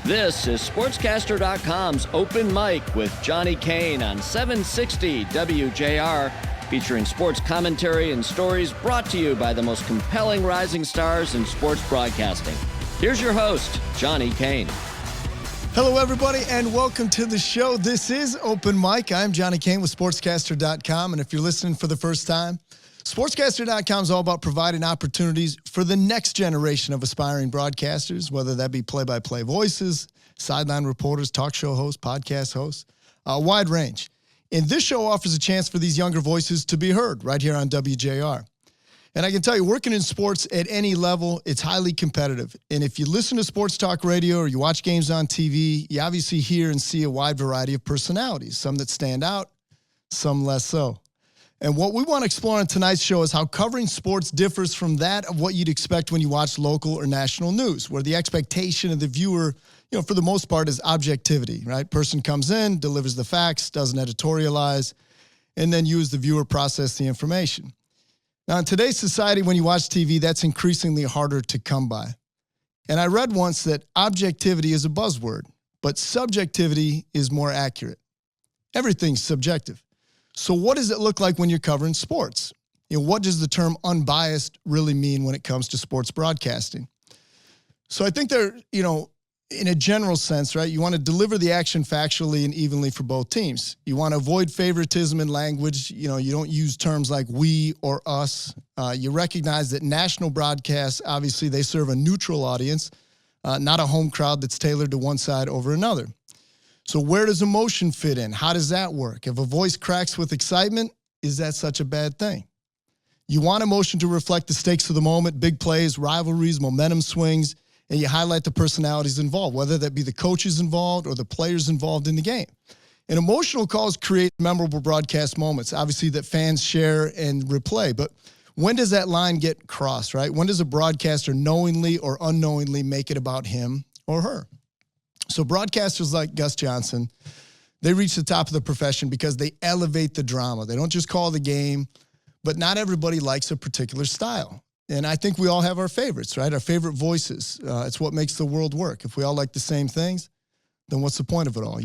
This is Sportscaster.com's Open Mic with Johnny Kane on 760 WJR, featuring sports commentary and stories brought to you by the most compelling rising stars in sports broadcasting. Here's your host, Johnny Kane. Hello, everybody, and welcome to the show. This is Open Mic. I'm Johnny Kane with Sportscaster.com, and if you're listening for the first time, Sportscaster.com is all about providing opportunities for the next generation of aspiring broadcasters, whether that be play-by-play voices, sideline reporters, talk show hosts, podcast hosts, a wide range. And this show offers a chance for these younger voices to be heard right here on WJR. And I can tell you, working in sports at any level, it's highly competitive. And if you listen to sports talk radio or you watch games on TV, you obviously hear and see a wide variety of personalities, some that stand out, some less so. And what we want to explore on tonight's show is how covering sports differs from that of what you'd expect when you watch local or national news, where the expectation of the viewer, for the most part, is objectivity, right? Person comes in, delivers the facts, doesn't editorialize, and then you as the viewer process the information. Now, in today's society, when you watch TV, that's increasingly harder to come by. And I read once that objectivity is a buzzword, but subjectivity is more accurate. Everything's subjective. So what does it look like when you're covering sports? What does the term unbiased really mean when it comes to sports broadcasting? So I think they're, in a general sense, right, you want to deliver the action factually and evenly for both teams. You want to avoid favoritism in language. You don't use terms like we or us. You recognize that national broadcasts, obviously, they serve a neutral audience, not a home crowd that's tailored to one side over another. So where does emotion fit in? How does that work? If a voice cracks with excitement, is that such a bad thing? You want emotion to reflect the stakes of the moment, big plays, rivalries, momentum swings, and you highlight the personalities involved, whether that be the coaches involved or the players involved in the game. And emotional calls create memorable broadcast moments, obviously, that fans share and replay. But when does that line get crossed, right? When does a broadcaster knowingly or unknowingly make it about him or her? So broadcasters like Gus Johnson, they reach the top of the profession because they elevate the drama. They don't just call the game, but not everybody likes a particular style. And I think we all have our favorites, right? Our favorite voices. It's what makes the world work. If we all like the same things, then what's the point of it all,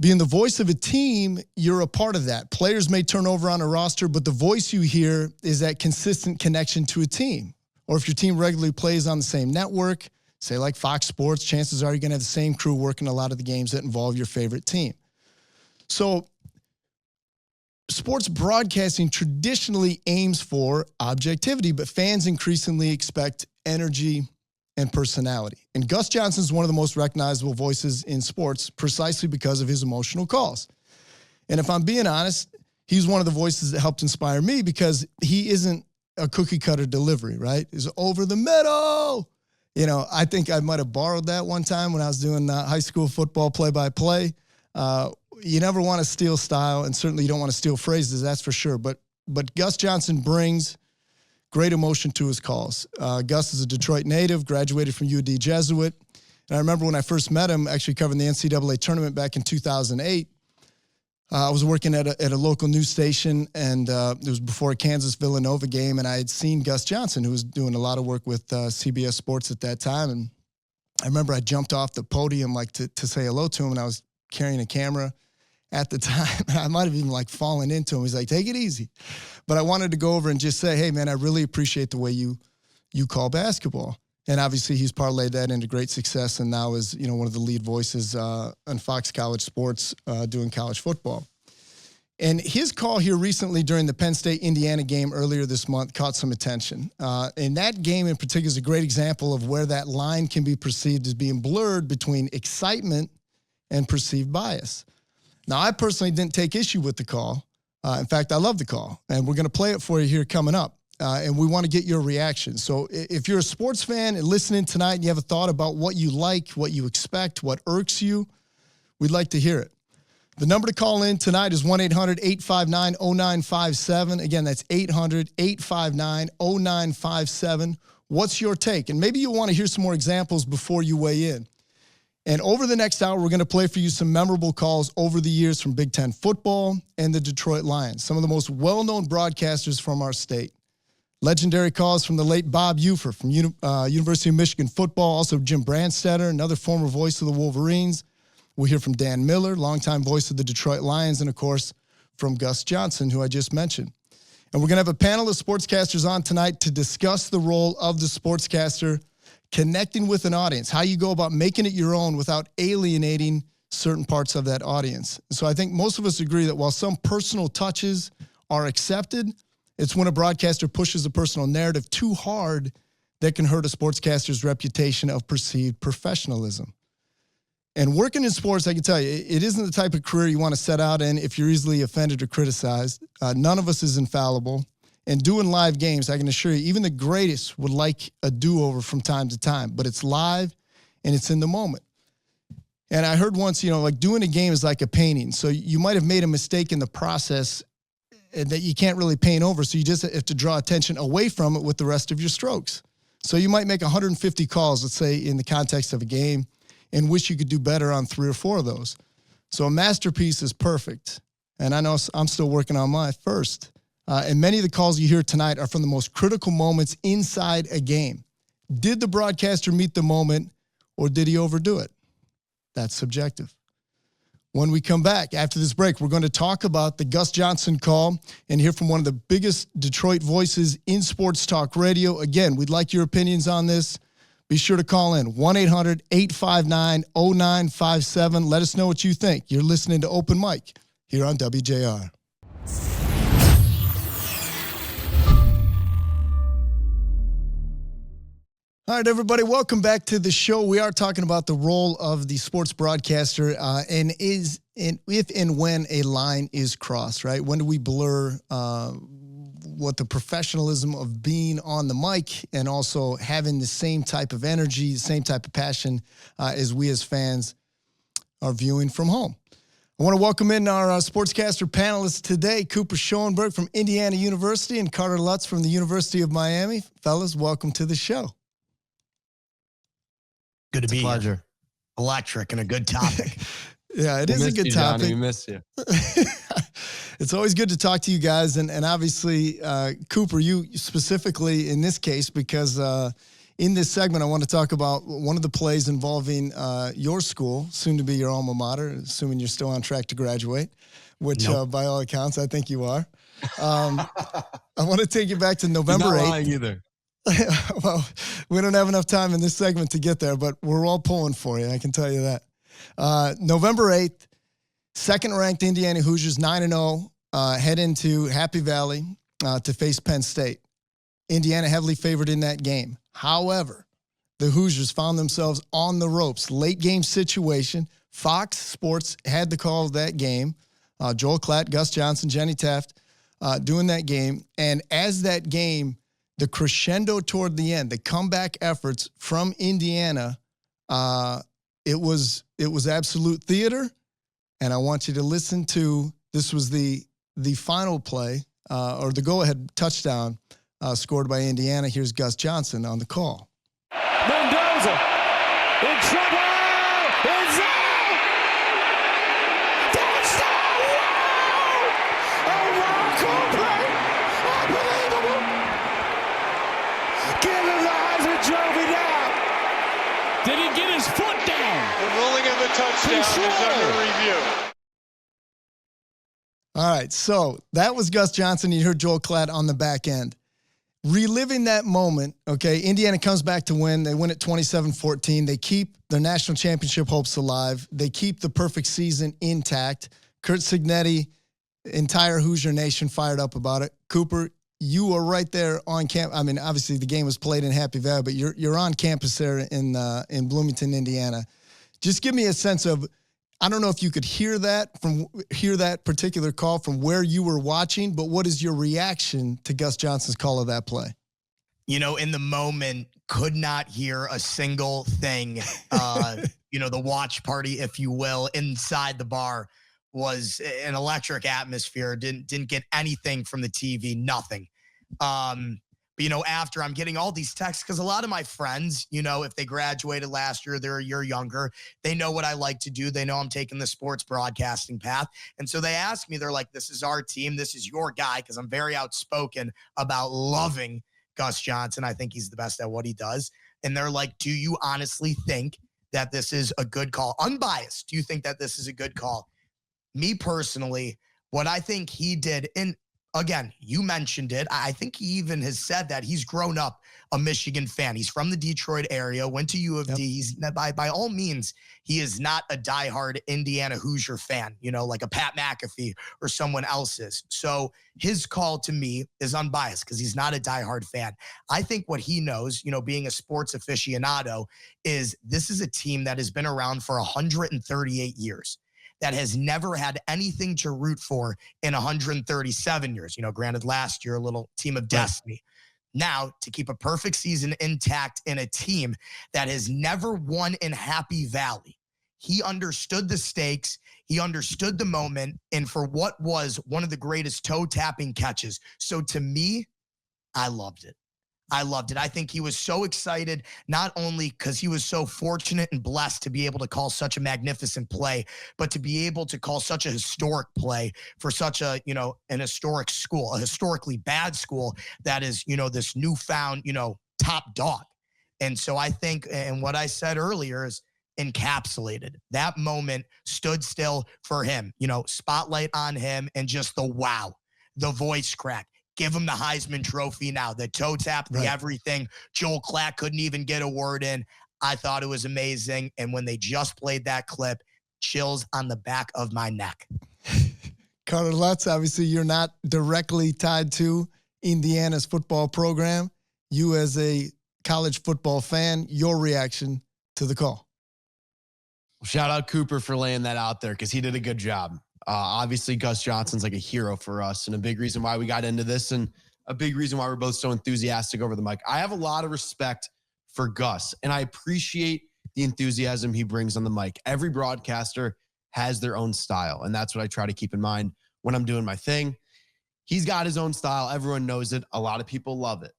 Being the voice of a team, you're a part of that. Players may turn over on a roster, but the voice you hear is that consistent connection to a team. Or if your team regularly plays on the same network, say like Fox Sports, chances are you're going to have the same crew working a lot of the games that involve your favorite team. So sports broadcasting traditionally aims for objectivity, but fans increasingly expect energy and personality. And Gus Johnson is one of the most recognizable voices in sports precisely because of his emotional calls. And if I'm being honest, he's one of the voices that helped inspire me because he isn't a cookie cutter delivery, right? He's over the middle. I think I might have borrowed that one time when I was doing high school football play-by-play. You never want to steal style, and certainly you don't want to steal phrases, that's for sure. But Gus Johnson brings great emotion to his calls. Gus is a Detroit native, graduated from UD Jesuit. And I remember when I first met him, actually covering the NCAA tournament back in 2008. I was working at a local news station, and it was before a Kansas-Villanova game, and I had seen Gus Johnson, who was doing a lot of work with CBS Sports at that time. And I remember I jumped off the podium to say hello to him, and I was carrying a camera at the time. I might have even fallen into him. He's like, take it easy. But I wanted to go over and just say, hey, man, I really appreciate the way you call basketball. And obviously he's parlayed that into great success and now is, one of the lead voices on Fox College Sports doing college football. And his call here recently during the Penn State-Indiana game earlier this month caught some attention. And that game in particular is a great example of where that line can be perceived as being blurred between excitement and perceived bias. Now, I personally didn't take issue with the call. In fact, I love the call. And we're going to play it for you here coming up. And we want to get your reaction. So if you're a sports fan and listening tonight and you have a thought about what you like, what you expect, what irks you, we'd like to hear it. The number to call in tonight is 1-800-859-0957. Again, that's 800-859-0957. What's your take? And maybe you'll want to hear some more examples before you weigh in. And over the next hour, we're going to play for you some memorable calls over the years from Big Ten football and the Detroit Lions, some of the most well-known broadcasters from our state. Legendary calls from the late Bob Ufer from University of Michigan football. Also Jim Brandstetter, another former voice of the Wolverines. We'll hear from Dan Miller, longtime voice of the Detroit Lions, and, of course, from Gus Johnson, who I just mentioned. And we're going to have a panel of sportscasters on tonight to discuss the role of the sportscaster, connecting with an audience, how you go about making it your own without alienating certain parts of that audience. So I think most of us agree that while some personal touches are accepted, it's when a broadcaster pushes a personal narrative too hard that can hurt a sportscaster's reputation of perceived professionalism. And working in sports, I can tell you, it isn't the type of career you want to set out in if you're easily offended or criticized. None of us is infallible. And doing live games, I can assure you, even the greatest would like a do-over from time to time. But it's live, and it's in the moment. And I heard once, like doing a game is like a painting. So you might have made a mistake in the process that you can't really paint over. So you just have to draw attention away from it with the rest of your strokes. So you might make 150 calls, let's say, in the context of a game, and wish you could do better on 3 or 4 of those. So a masterpiece is perfect. And I know I'm still working on my first. And many of the calls you hear tonight are from the most critical moments inside a game. Did the broadcaster meet the moment, or did he overdo it? That's subjective. When we come back after this break, we're going to talk about the Gus Johnson call and hear from one of the biggest Detroit voices in sports talk radio. Again, we'd like your opinions on this. Be sure to call in 1-800-859-0957. Let us know what you think. You're listening to Open Mic here on WJR. All right, everybody, welcome back to the show. We are talking about the role of the sports broadcaster and if and when a line is crossed, right? When do we blur what the professionalism of being on the mic and also having the same type of energy, the same type of passion as we as fans are viewing from home. I want to welcome in our sportscaster panelists today, Cooper Schoenberg from Indiana University and Carter Lutz from the University of Miami. Fellas, welcome to the show. Good to be here. Pleasure. Electric and a good topic. Yeah, it is a good topic. Johnny, we miss you. It's always good to talk to you guys. And obviously, Cooper, you specifically in this case, because in this segment, I want to talk about one of the plays involving your school, soon to be your alma mater, assuming you're still on track to graduate, which by all accounts, I think you are. I want to take you back to November 8th. You're not lying either. Well, we don't have enough time in this segment to get there, but we're all pulling for you. I can tell you that. November 8th, second-ranked Indiana Hoosiers, 9-0, head into Happy Valley to face Penn State. Indiana heavily favored in that game. However, the Hoosiers found themselves on the ropes. Late game situation. Fox Sports had the call of that game. Joel Klatt, Gus Johnson, Jenny Taft doing that game. And as that game, the crescendo toward the end, the comeback efforts from Indiana, it was absolute theater. And I want you to listen to, this was the final play, or the go-ahead touchdown scored by Indiana. Here's Gus Johnson on the call. Mendoza in trouble. It's out. Touchdown! Wow! A wild play. Unbelievable. Give him the Heisman Trophy now. Did he get his foot down? The ruling of the touchdown is under review. All right, so that was Gus Johnson. You heard Joel Klatt on the back end. Reliving that moment, okay, Indiana comes back to win. They win at 27-14. They keep their national championship hopes alive. They keep the perfect season intact. Kurt Signetti, entire Hoosier Nation fired up about it. Cooper, you were right there on campus. I mean, obviously the game was played in Happy Valley, but you're on campus there in Bloomington, Indiana. Just give me a sense of, I don't know if you could hear that particular call from where you were watching, but what is your reaction to Gus Johnson's call of that play? You know, in the moment, could not hear a single thing. The watch party, if you will, inside the bar was an electric atmosphere. Didn't get anything from the TV, nothing. But, after I'm getting all these texts, because a lot of my friends, if they graduated last year, they're a year younger. They know what I like to do. They know I'm taking the sports broadcasting path. And so they ask me, they're like, this is our team. This is your guy, because I'm very outspoken about loving Gus Johnson. I think he's the best at what he does. And they're like, do you honestly think that this is a good call? Unbiased, do you think that this is a good call? Me personally, what I think he did, and again, you mentioned it, I think he even has said that he's grown up a Michigan fan. He's from the Detroit area, went to U of D. He's by all means, he is not a diehard Indiana Hoosier fan, like a Pat McAfee or someone else's. So his call to me is unbiased because he's not a diehard fan. I think what he knows, being a sports aficionado, is this is a team that has been around for 138 years. That has never had anything to root for in 137 years. Granted, last year, a little team of destiny. Now, to keep a perfect season intact in a team that has never won in Happy Valley, he understood the stakes, he understood the moment, and for what was one of the greatest toe-tapping catches. So to me, I loved it. I think he was so excited, not only because he was so fortunate and blessed to be able to call such a magnificent play, but to be able to call such a historic play for such a, an historic school, a historically bad school that is, this newfound, top dog. And so I think, and what I said earlier is encapsulated. That moment stood still for him, spotlight on him and just the wow, the voice crack. Give him the Heisman Trophy now. The toe tap, the everything. Joel Klatt couldn't even get a word in. I thought it was amazing. And when they just played that clip, chills on the back of my neck. Carter Lutz, obviously you're not directly tied to Indiana's football program. You as a college football fan, your reaction to the call? Shout out Cooper for laying that out there because he did a good job. Obviously, Gus Johnson's like a hero for us and a big reason why we got into this and a big reason why we're both so enthusiastic over the mic. I have a lot of respect for Gus, and I appreciate the enthusiasm he brings on the mic. Every broadcaster has their own style, and that's what I try to keep in mind when I'm doing my thing. He's got his own style. Everyone knows it. A lot of people love it.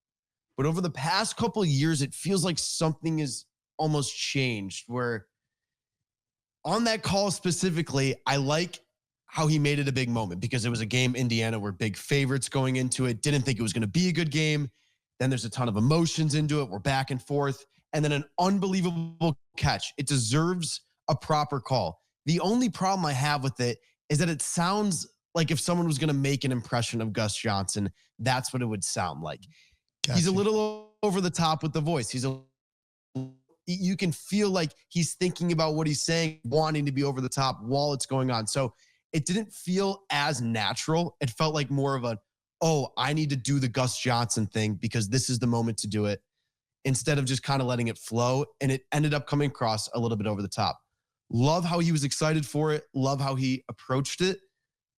But over the past couple of years, it feels like something is almost changed where on that call specifically, I like how he made it a big moment because it was a game Indiana were big favorites going into it. Didn't think it was going to be a good game. Then there's a ton of emotions into it. We're back and forth. And then an unbelievable catch. It deserves a proper call. The only problem I have with it is that it sounds like if someone was going to make an impression of Gus Johnson, that's what it would sound like. Gotcha. He's a little over the top with the voice. You can feel like he's thinking about what he's saying, wanting to be over the top while it's going on. So it didn't feel as natural. It felt like more of I need to do the Gus Johnson thing because this is the moment to do it instead of just kind of letting it flow. And it ended up coming across a little bit over the top. Love how he was excited for it. Love how he approached it.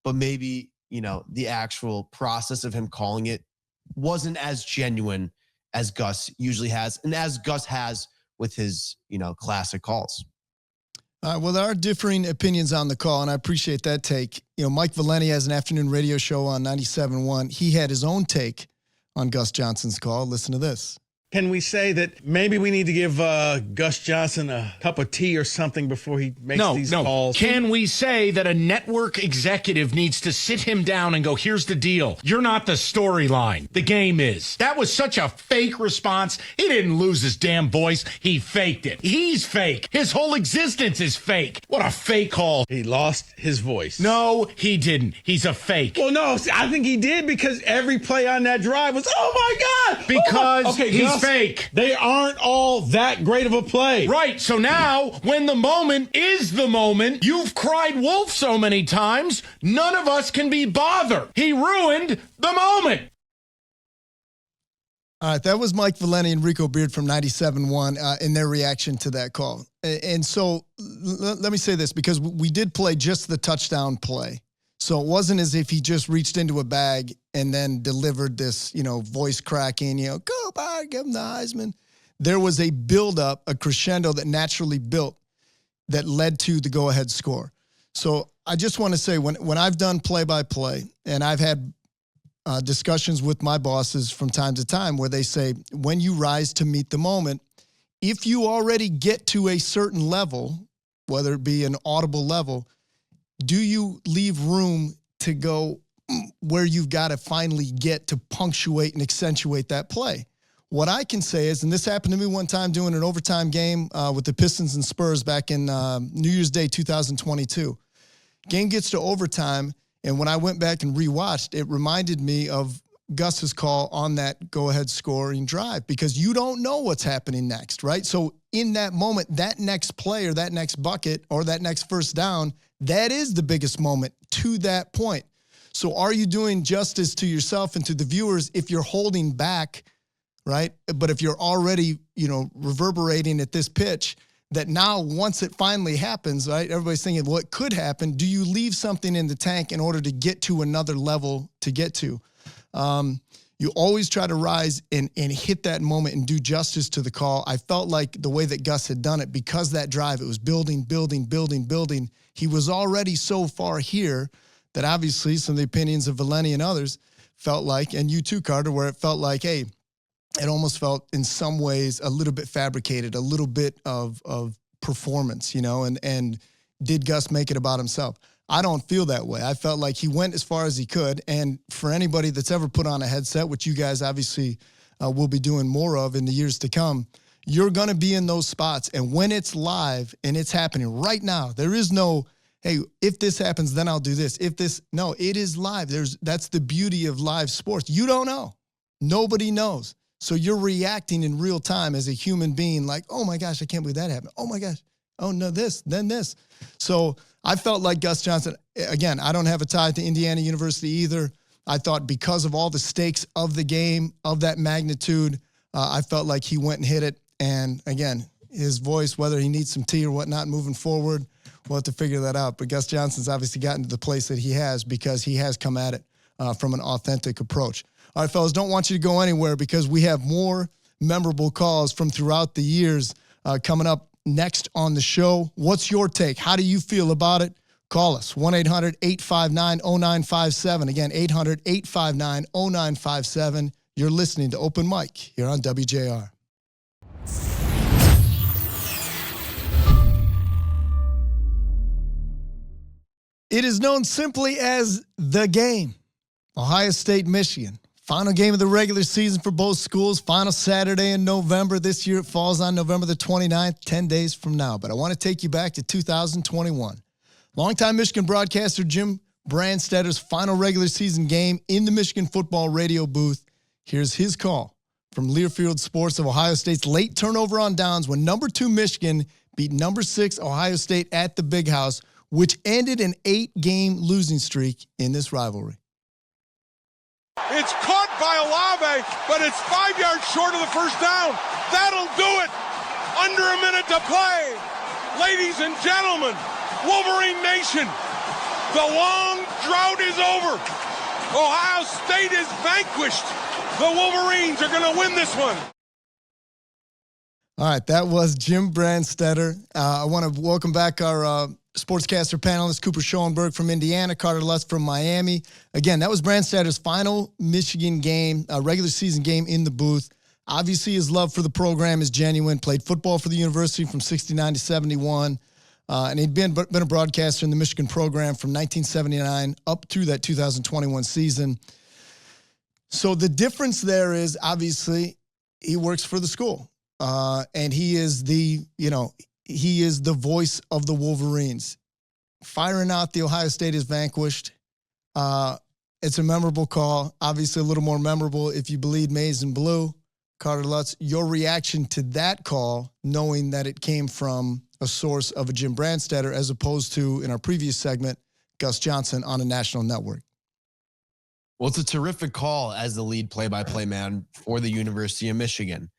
But maybe, the actual process of him calling it wasn't as genuine as Gus usually has and as Gus has with his, classic calls. Well, there are differing opinions on the call, and I appreciate that take. Mike Valenti has an afternoon radio show on 97.1. He had his own take on Gus Johnson's call. Listen to this. Can we say that maybe we need to give Gus Johnson a cup of tea or something before he makes these calls? Can we say that a network executive needs to sit him down and go, here's the deal. You're not the storyline. The game is. That was such a fake response. He didn't lose his damn voice. He faked it. He's fake. His whole existence is fake. What a fake call. He lost his voice. No, he didn't. He's a fake. Well, no, I think he did because every play on that drive was, oh, my God. Because he's fake. They aren't all that great of a play. Right. So now, when the moment is the moment, you've cried wolf so many times, none of us can be bothered. He ruined the moment. All right, that was Mike Valenti and Rico Beard from 97.1 in their reaction to that call. And so let me say this, because we did play just the touchdown play. So it wasn't as if he just reached into a bag and then delivered this, voice cracking, go by, give him the Heisman. There was a buildup, a crescendo that naturally built that led to the go-ahead score. So I just want to say when I've done play-by-play and I've had discussions with my bosses from time to time where they say, when you rise to meet the moment, if you already get to a certain level, whether it be an audible level, do you leave room to go where you've got to finally get to punctuate and accentuate that play. What I can say is, and this happened to me one time doing an overtime game with the Pistons and Spurs back in New Year's Day 2022. Game gets to overtime, and when I went back and rewatched, it reminded me of Gus's call on that go-ahead scoring drive, because you don't know what's happening next, right? So in that moment, that next play or that next bucket or that next first down, that is the biggest moment to that point. So are you doing justice to yourself and to the viewers if you're holding back, right? But if you're already, reverberating at this pitch, that now once it finally happens, right, everybody's thinking, well, it could happen. Do you leave something in the tank in order to get to another level to get to? You always try to rise and hit that moment and do justice to the call. I felt like the way that Gus had done it, because that drive, it was building. He was already so far here that obviously some of the opinions of Valeni and others felt like, and you too, Carter, where it felt like, hey, it almost felt in some ways a little bit fabricated, a little bit of performance, and did Gus make it about himself? I don't feel that way. I felt like he went as far as he could. And for anybody that's ever put on a headset, which you guys obviously will be doing more of in the years to come, you're going to be in those spots. And when it's live and it's happening right now, there is no, hey, if this happens, then I'll do this. No, it is live. That's the beauty of live sports. You don't know. Nobody knows. So you're reacting in real time as a human being, like, oh my gosh, I can't believe that happened. Oh my gosh. Oh no, this, then this. So I felt like Gus Johnson, again, I don't have a tie to Indiana University either. I thought because of all the stakes of the game, of that magnitude, I felt like he went and hit it. And again, his voice, whether he needs some tea or whatnot moving forward, we'll have to figure that out. But Gus Johnson's obviously gotten to the place that he has because he has come at it from an authentic approach. All right, fellas, don't want you to go anywhere because we have more memorable calls from throughout the years coming up next on the show. What's your take? How do you feel about it? Call us, 1-800-859-0957. Again, 800-859-0957. You're listening to Open Mic here on WJR. It is known simply as the game. Ohio State, Michigan. Final game of the regular season for both schools. Final Saturday in November. This year it falls on November the 29th, 10 days from now. But I want to take you back to 2021. Longtime Michigan broadcaster Jim Brandstedter's final regular season game in the Michigan football radio booth. Here's his call from Learfield Sports of Ohio State's late turnover on downs when number 2 Michigan beat number 6 Ohio State at the Big House, which ended an 8-game losing streak in this rivalry. It's caught by Olave, but it's 5 yards short of the first down. That'll do it. Under a minute to play. Ladies and gentlemen, Wolverine Nation, the long drought is over. Ohio State is vanquished. The Wolverines are going to win this one. All right, that was Jim Brandstetter. I want to welcome back our Sportscaster panelist, Cooper Schoenberg from Indiana, Carter Lutz from Miami. Again, that was Brandstetter's final Michigan game, regular season game in the booth. Obviously, his love for the program is genuine. Played football for the university from 69 to 71. And he'd been a broadcaster in the Michigan program from 1979 up through that 2021 season. So the difference there is, obviously, he works for the school. And he is the voice of the Wolverines. Firing out the Ohio State is vanquished. It's a memorable call. Obviously, a little more memorable if you bleed maize and blue. Carter Lutz, your reaction to that call, knowing that it came from a source of a Jim Brandstetter as opposed to, in our previous segment, Gus Johnson on a national network. Well, it's a terrific call as the lead play-by-play man for the University of Michigan.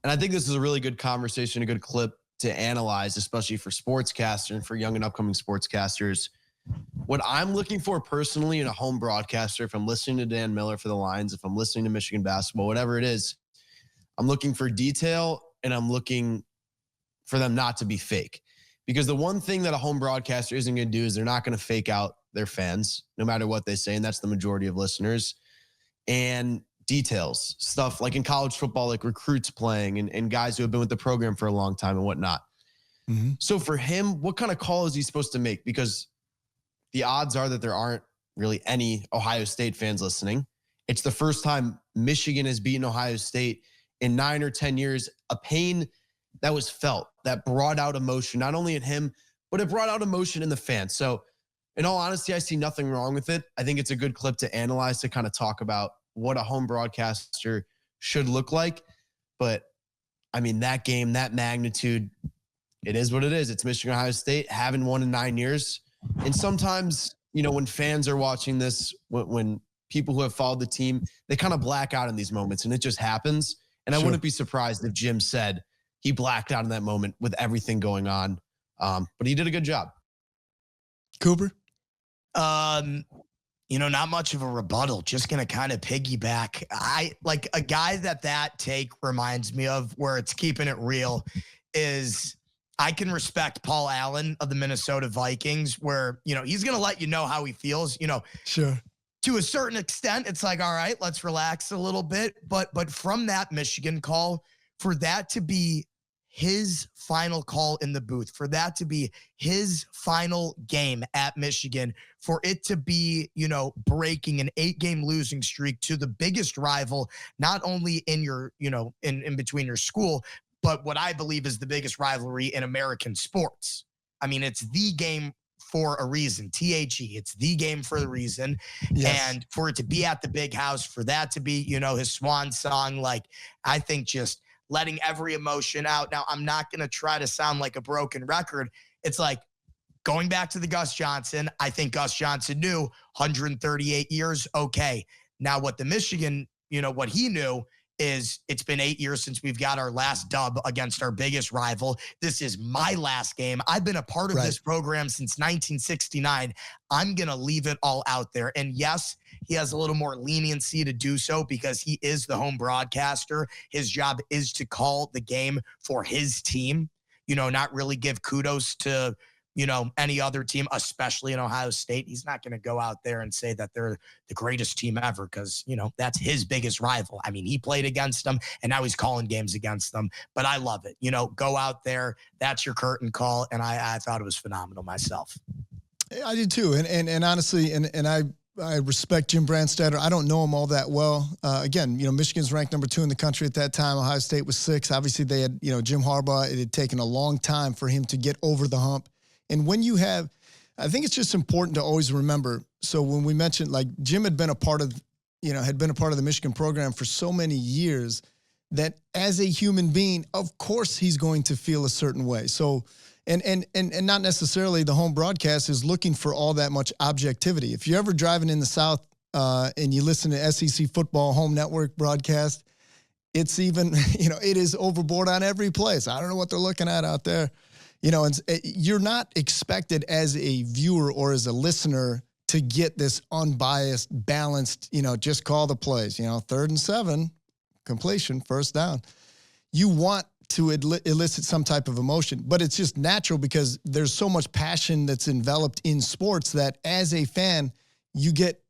And I think this is a really good conversation, a good clip to analyze, especially for sportscaster and for young and upcoming sportscasters. What I'm looking for personally in a home broadcaster, if I'm listening to Dan Miller for the Lions, if I'm listening to Michigan basketball, whatever it is, I'm looking for detail and I'm looking for them not to be fake. Because the one thing that a home broadcaster isn't going to do is they're not going to fake out their fans, no matter what they say, and that's the majority of listeners. And details, stuff like in college football, like recruits playing and guys who have been with the program for a long time and whatnot. Mm-hmm. So for him, what kind of call is he supposed to make? Because the odds are that there aren't really any Ohio State fans listening. It's the first time Michigan has beaten Ohio State in 9 or 10 years, a pain that was felt, that brought out emotion, not only in him, but it brought out emotion in the fans. So in all honesty, I see nothing wrong with it. I think it's a good clip to analyze, to kind of talk about what a home broadcaster should look like. But I mean, that game, that magnitude, it is what it is. It's Michigan, Ohio State, haven't won in 9 years. And sometimes, you know, when fans are watching this, when people who have followed the team, they kind of black out in these moments, and it just happens. And I wouldn't be surprised if Jim said he blacked out in that moment with everything going on. But he did a good job. Cooper? You know, not much of a rebuttal, just going to kind of piggyback. I like a guy that take reminds me of, where it's keeping it real, is I can respect Paul Allen of the Minnesota Vikings, where, you know, he's going to let you know how he feels, you know. Sure. To a certain extent, it's like, all right, let's relax a little bit. But from that Michigan call, for that to be his final call in the booth, for that to be his final game at Michigan, for it to be, you know, breaking an 8-game losing streak to the biggest rival, not only in your, you know, in between your school, but what I believe is the biggest rivalry in American sports. I mean, it's the game for a reason. THE, it's the game for the reason. Yes. And for it to be at the big house, for that to be, you know, his swan song, like, I think just letting every emotion out. Now, I'm not going to try to sound like a broken record. It's like going back to the Gus Johnson. I think Gus Johnson knew 138 years. Okay. Now what the Michigan, you know, what he knew is it's been 8 years since we've got our last dub against our biggest rival. This is my last game. I've been a part of this program since 1969. I'm going to leave it all out there. And yes, he has a little more leniency to do so because he is the home broadcaster. His job is to call the game for his team, you know, not really give kudos to, you know, any other team, especially in Ohio State. He's not going to go out there and say that they're the greatest team ever because, you know, that's his biggest rival. I mean, he played against them and now he's calling games against them. But I love it. You know, go out there. That's your curtain call. And I thought it was phenomenal myself. I did too. And honestly, and I respect Jim Brandstatter. I don't know him all that well. Again, you know, Michigan's ranked number 2 in the country at that time. Ohio State was 6. Obviously, they had, you know, Jim Harbaugh. It had taken a long time for him to get over the hump. And when you have, I think it's just important to always remember. So when we mentioned, like, Jim had been a part of, you know, had been a part of the Michigan program for so many years that as a human being, of course, he's going to feel a certain way. So, and not necessarily the home broadcast is looking for all that much objectivity. If you're ever driving in the South and you listen to SEC football home network broadcast, it's even, you know, it is overboard on every place. I don't know what they're looking at out there. You know, and you're not expected as a viewer or as a listener to get this unbiased, balanced, you know, just call the plays, you know, 3rd and 7, completion, first down. You want to elicit some type of emotion, but it's just natural because there's so much passion that's enveloped in sports that as a fan, you get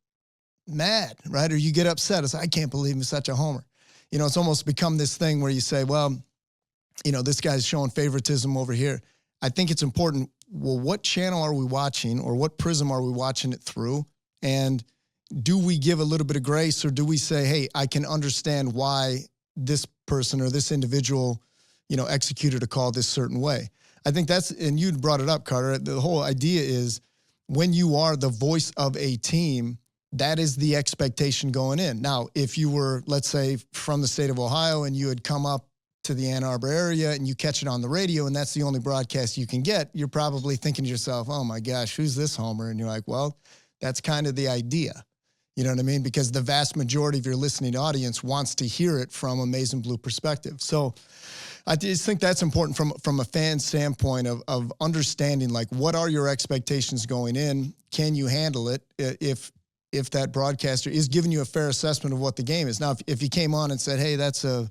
mad, right? Or you get upset. It's, I can't believe he's such a homer. You know, it's almost become this thing where you say, well, you know, this guy's showing favoritism over here. I think it's important, well, what channel are we watching or what prism are we watching it through? And do we give a little bit of grace or do we say, hey, I can understand why this person or this individual, you know, executed a call this certain way? I think that's, and you brought it up, Carter, the whole idea is when you are the voice of a team, that is the expectation going in. Now, if you were, let's say, from the state of Ohio and you had come up to the Ann Arbor area and you catch it on the radio and that's the only broadcast you can get, you're probably thinking to yourself, oh my gosh, who's this homer? And you're like, well, that's kind of the idea. You know what I mean? Because the vast majority of your listening audience wants to hear it from a Maize and Blue perspective. So I just think that's important from a fan standpoint of understanding, like, what are your expectations going in? Can you handle it if that broadcaster is giving you a fair assessment of what the game is? Now, if you came on and said, hey, that's a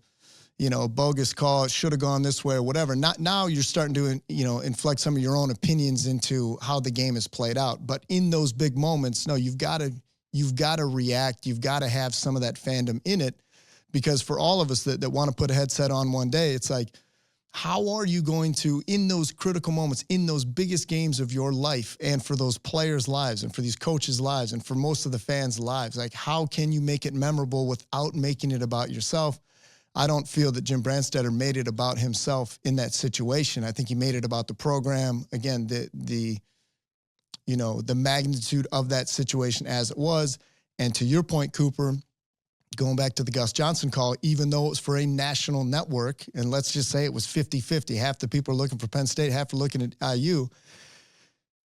bogus call, it should have gone this way or whatever. Now you're starting to, you know, inflect some of your own opinions into how the game is played out. But in those big moments, no, you've got to react. You've got to have some of that fandom in it, because for all of us that want to put a headset on one day, it's like, How are you going to, in those critical moments, in those biggest games of your life, and for those players' lives, and for these coaches' lives, and for most of the fans' lives, like, how can you make it memorable without making it about yourself? I don't feel that Jim Brandstatter made it about himself in that situation. I think he made it about the program. Again, the magnitude of that situation as it was. And to your point, Cooper, going back to the Gus Johnson call, even though it was for a national network, and let's just say it was 50-50, half the people are looking for Penn State, half are looking at IU,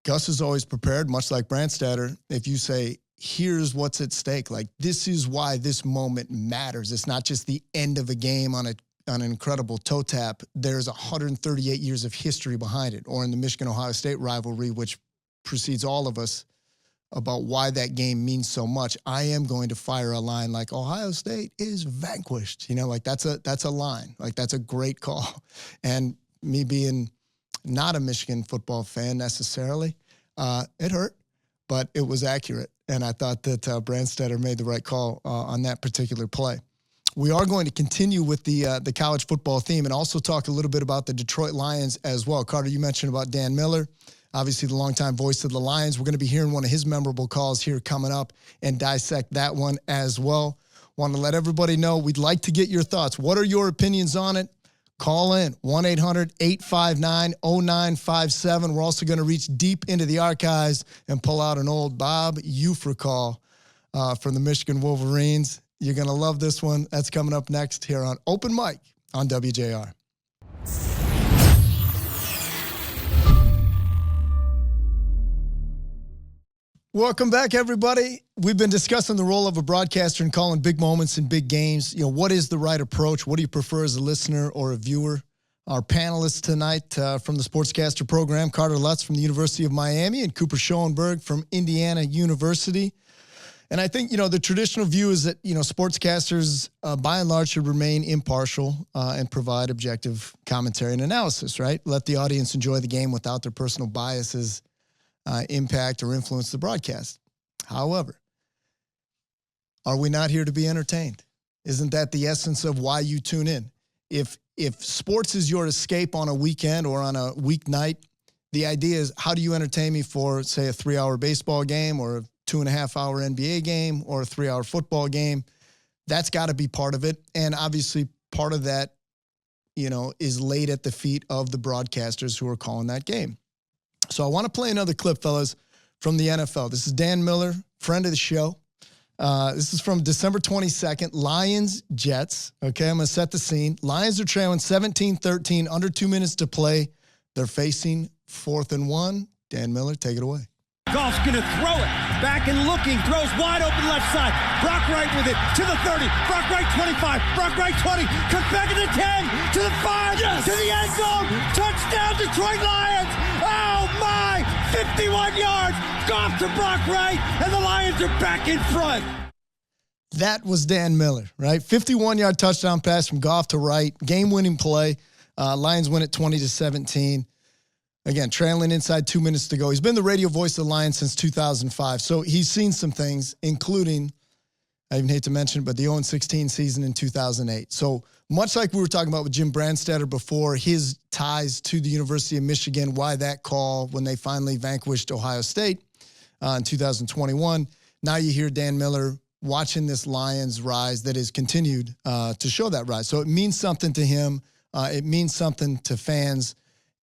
Gus is always prepared, much like Brandstatter. If you say, here's what's at stake, like, this is why this moment matters. It's not just the end of a game on an incredible toe tap. There's 138 years of history behind it, or in the Michigan-Ohio State rivalry, which precedes all of us, about why that game means so much. I am going to fire a line like, Ohio State is vanquished. Like, that's a line. Like, that's a great call. And me being not a Michigan football fan necessarily, it hurt, but it was accurate. And I thought that Brandstatter made the right call on that particular play. We are going to continue with the college football theme and also talk a little bit about the Detroit Lions as well. Carter, you mentioned about Dan Miller, obviously the longtime voice of the Lions. We're going to be hearing one of his memorable calls here coming up and dissect that one as well. Want to let everybody know we'd like to get your thoughts. What are your opinions on it? Call in 1-800-859-0957. We're also going to reach deep into the archives and pull out an old Bob Ufer call from the Michigan Wolverines. You're going to love this one. That's coming up next here on Open Mic on WJR. Welcome back, everybody. We've been discussing the role of a broadcaster in calling big moments and big games. What is the right approach? What do you prefer as a listener or a viewer? Our panelists tonight from the Sportscaster program, Carter Lutz from the University of Miami and Cooper Schoenberg from Indiana University. And I think, the traditional view is that, sportscasters, by and large, should remain impartial and provide objective commentary and analysis, right? Let the audience enjoy the game without their personal biases impact or influence the broadcast. However, are we not here to be entertained? Isn't that the essence of why you tune in? If sports is your escape on a weekend or on a weeknight, the idea is, how do you entertain me for, say, a 3-hour baseball game or a 2.5-hour NBA game or a 3-hour football game? That's got to be part of it. And obviously part of that, is laid at the feet of the broadcasters who are calling that game. So I want to play another clip, fellas, from the NFL. This is Dan Miller, friend of the show. This is from December 22nd, Lions-Jets. Okay, I'm going to set the scene. Lions are trailing 17-13, under 2 minutes to play. They're facing 4th and 1. Dan Miller, take it away. Goff's going to throw it. Back and looking. Throws wide open left side. Brock Wright with it to the 30. Brock Wright 25. Brock Wright 20. Comes back at the 10. To the 5. Yes. To the end zone. Touchdown, Detroit Lions. Oh, my. 51 yards. Goff to Brock Wright. And the Lions are back in front. That was Dan Miller, right? 51-yard touchdown pass from Goff to Wright. Game-winning play. Lions win it 20-17. Again, trailing inside 2 minutes to go. He's been the radio voice of the Lions since 2005. So he's seen some things, including, I even hate to mention it, but the 0-16 season in 2008. So much like we were talking about with Jim Brandstatter before, his ties to the University of Michigan, why that call when they finally vanquished Ohio State in 2021. Now you hear Dan Miller watching this Lions rise that has continued to show that rise. So it means something to him. It means something to fans.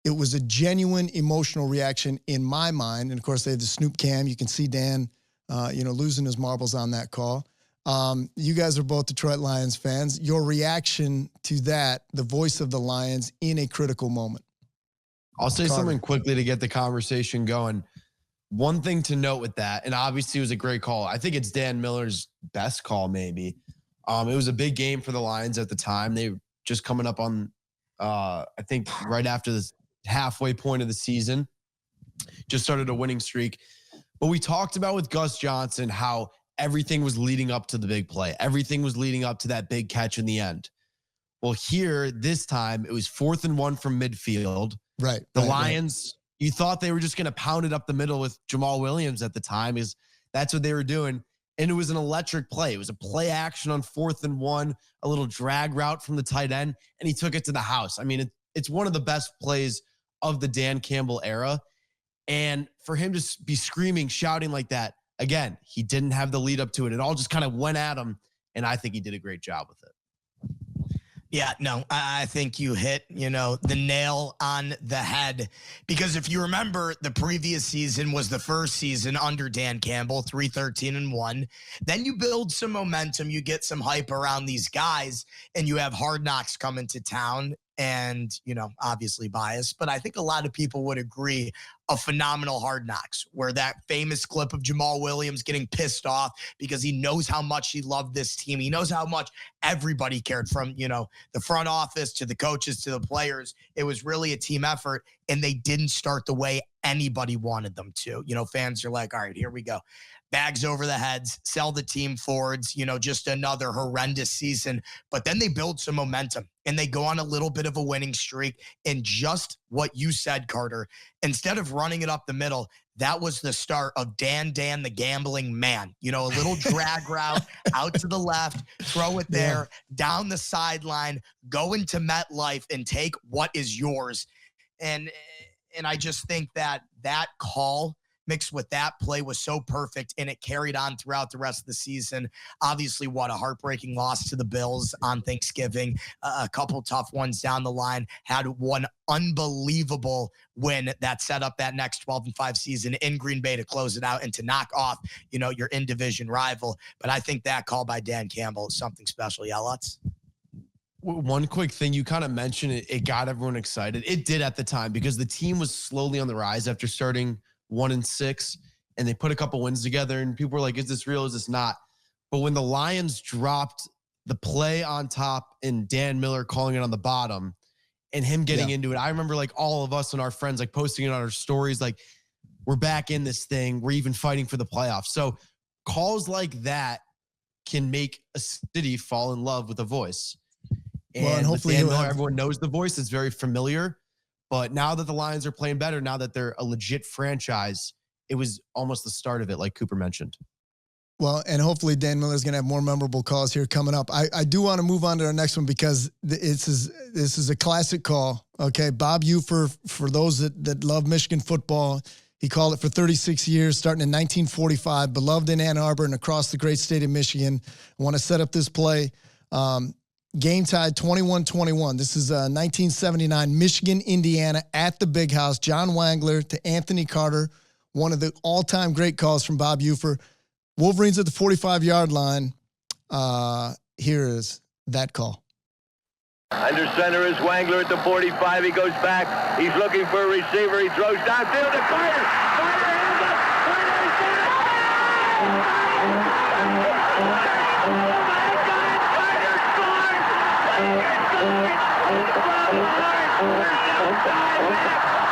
It was a genuine emotional reaction in my mind. And of course, they had the Snoop cam. You can see Dan, losing his marbles on that call. You guys are both Detroit Lions fans. Your reaction to that, the voice of the Lions in a critical moment. I'll say something quickly to get the conversation going. One thing to note with that, and obviously it was a great call. I think it's Dan Miller's best call, maybe. It was a big game for the Lions at the time. They were just coming up on, I think, right after this halfway point of the season, just started a winning streak. But we talked about with Gus Johnson how everything was leading up to the big play. Everything was leading up to that big catch in the end. Well, here, this time, it was 4th and 1 from midfield. Right. The Lions, you thought they were just going to pound it up the middle with Jamal Williams at the time, is that's what they were doing. And it was an electric play. It was a play action on 4th and 1, a little drag route from the tight end, and he took it to the house. I mean, it's one of the best plays of the Dan Campbell era. And for him to be screaming, shouting like that, again, he didn't have the lead up to it. It all just kind of went at him. And I think he did a great job with it. Yeah, no, I think you hit, the nail on the head, because if you remember, the previous season was the first season under Dan Campbell, 3-13-1. Then you build some momentum, you get some hype around these guys, and you have Hard Knocks coming to town. And, obviously biased, but I think a lot of people would agree, a phenomenal Hard Knocks, where that famous clip of Jamal Williams getting pissed off because he knows how much he loved this team. He knows how much everybody cared, from, the front office to the coaches to the players. It was really a team effort, and they didn't start the way anybody wanted them to. Fans are like, all right, here we go. Bags over the heads, sell the team forwards, just another horrendous season. But then they build some momentum and they go on a little bit of a winning streak. And just what you said, Carter, instead of running it up the middle, that was the start of Dan the gambling man. A little drag route out to the left, throw it there, down the sideline, go into MetLife and take what is yours. And I just think that call mixed with that play was so perfect, and it carried on throughout the rest of the season. Obviously, what a heartbreaking loss to the Bills on Thanksgiving. A couple tough ones down the line. Had one unbelievable win that set up that next 12-5 season in Green Bay to close it out and to knock off, your in-division rival. But I think that call by Dan Campbell is something special. Yeah, Lutz? One quick thing, you kind of mentioned it. It got everyone excited. It did at the time, because the team was slowly on the rise after starting 1-6, and they put a couple wins together, and people were like, is this real? Is this not? But when the Lions dropped the play on top and Dan Miller calling it on the bottom and him getting into it, I remember like all of us and our friends like posting it on our stories, like, we're back in this thing. We're even fighting for the playoffs. So calls like that can make a city fall in love with a voice. And hopefully everyone knows the voice. It's very familiar. But now that the Lions are playing better, now that they're a legit franchise, it was almost the start of it, like Cooper mentioned. Well, and hopefully Dan Miller's going to have more memorable calls here coming up. I do want to move on to our next one, because this is a classic call. Okay, Bob Ufer, for those that love Michigan football, he called it for 36 years, starting in 1945, beloved in Ann Arbor and across the great state of Michigan. I want to set up this play. Game tied 21-21. This is 1979, Michigan, Indiana, at the Big House. John Wangler to Anthony Carter, one of the all-time great calls from Bob Ufer. Wolverines at the 45-yard line. Here is that call. Under center is Wangler at the 45. He goes back. He's looking for a receiver. He throws downfield to Carter. Carter ends up. Carter is down.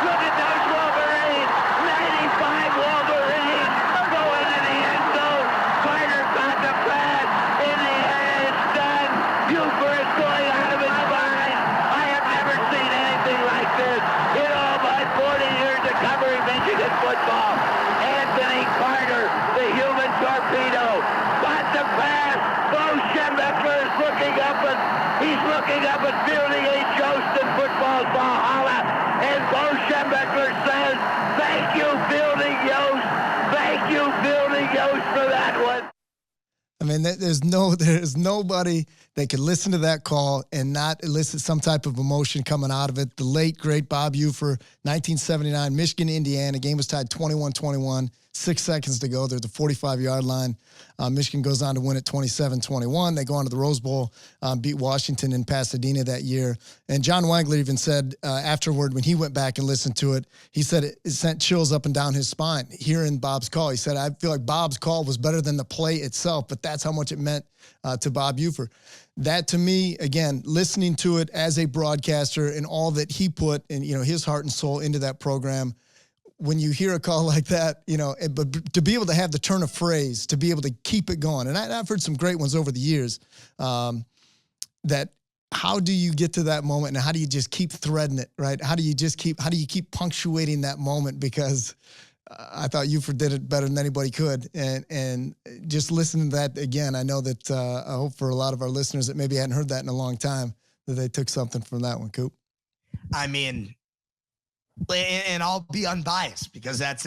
Look at those Wolverines, 95 Wolverines going to the end zone. Carter got the pass in the air. It's done. Ufer is going out of his mind. I have never seen anything like this in all my 40 years of covering Michigan football. Anthony Carter, the human torpedo, got the pass. Bo Schembechler is looking up at Fielding H. Yost in football's Valhalla, and Bo Schembechler says, thank you, Fielding Yost. Thank you, Fielding Yost, for that one. I mean, there's nobody that could listen to that call and not elicit some type of emotion coming out of it. The late, great Bob Ufer, 1979, Michigan, Indiana. Game was tied 21-21. 6 seconds to go. They're at the 45-yard line. Michigan goes on to win it 27-21. They go on to the Rose Bowl, beat Washington in Pasadena that year. And John Wangler even said afterward, when he went back and listened to it, he said it sent chills up and down his spine hearing Bob's call. He said, I feel like Bob's call was better than the play itself, but that's how much it meant to Bob Ufer. That, to me, again, listening to it as a broadcaster and all that he put in, his heart and soul into that program, when you hear a call like that, but to be able to have the turn of phrase, to be able to keep it going. And I've heard some great ones over the years, that how do you get to that moment and how do you just keep threading it, right? How do you keep punctuating that moment? Because I thought Ufer did it better than anybody could. And just listening to that again, I know that I hope for a lot of our listeners that maybe hadn't heard that in a long time, that they took something from that one, Coop. I mean, and I'll be unbiased because that's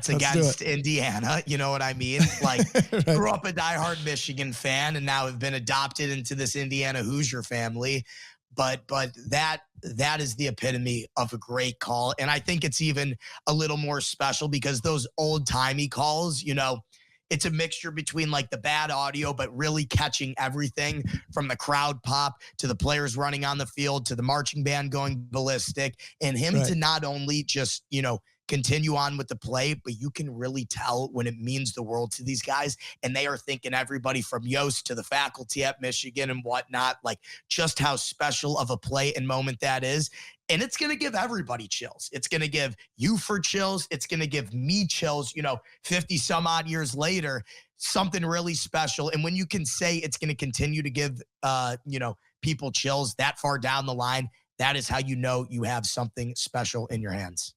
against Indiana. You know what I mean? Like, Right. Grew up a diehard Michigan fan and now have been adopted into this Indiana Hoosier family. But that is the epitome of a great call. And I think it's even a little more special because those old timey calls, you know, it's a mixture between like the bad audio, but really catching everything from the crowd pop to the players running on the field to the marching band going ballistic, and him to not only just, you know, continue on with the play, but you can really tell when it means the world to these guys. And they are thinking everybody from Yost to the faculty at Michigan and whatnot, like just how special of a play and moment that is. And it's going to give everybody chills. It's going to give Ufer chills. It's going to give me chills, you know, 50 some odd years later, something really special. And when you can say it's going to continue to give, you know, people chills that far down the line, that is how you know you have something special in your hands.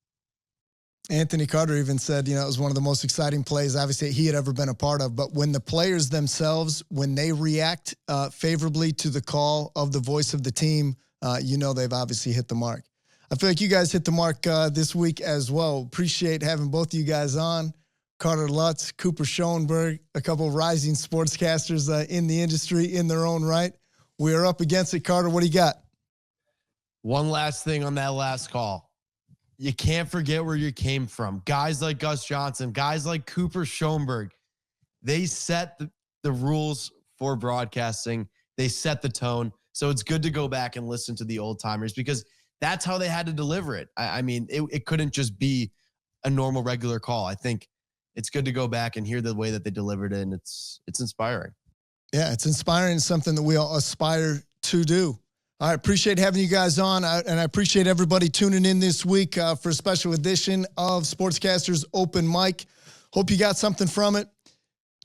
Anthony Carter even said, you know, it was one of the most exciting plays, obviously, he had ever been a part of. But when the players themselves, when they react favorably to the call of the voice of the team, you know they've obviously hit the mark. I feel like you guys hit the mark this week as well. Appreciate having both of you guys on. Carter Lutz, Cooper Schoenberg, a couple of rising sportscasters in the industry in their own right. We are up against it. Carter, what do you got? One last thing on that last call. You can't forget where you came from. Guys like Gus Johnson, guys like Cooper Schoenberg, they set the rules for broadcasting. They set the tone. So it's good to go back and listen to the old timers because that's how they had to deliver it. I mean, it couldn't just be a normal, regular call. I think it's good to go back and hear the way that they delivered it, and it's inspiring. Yeah, it's inspiring, something that we all aspire to do. I appreciate having you guys on, and I appreciate everybody tuning in this week for a special edition of Sportscasters Open Mic. Hope you got something from it.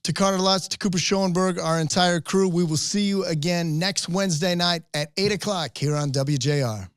To Carter Lutz, to Cooper Schoenberg, our entire crew, we will see you again next Wednesday night at 8 o'clock here on WJR.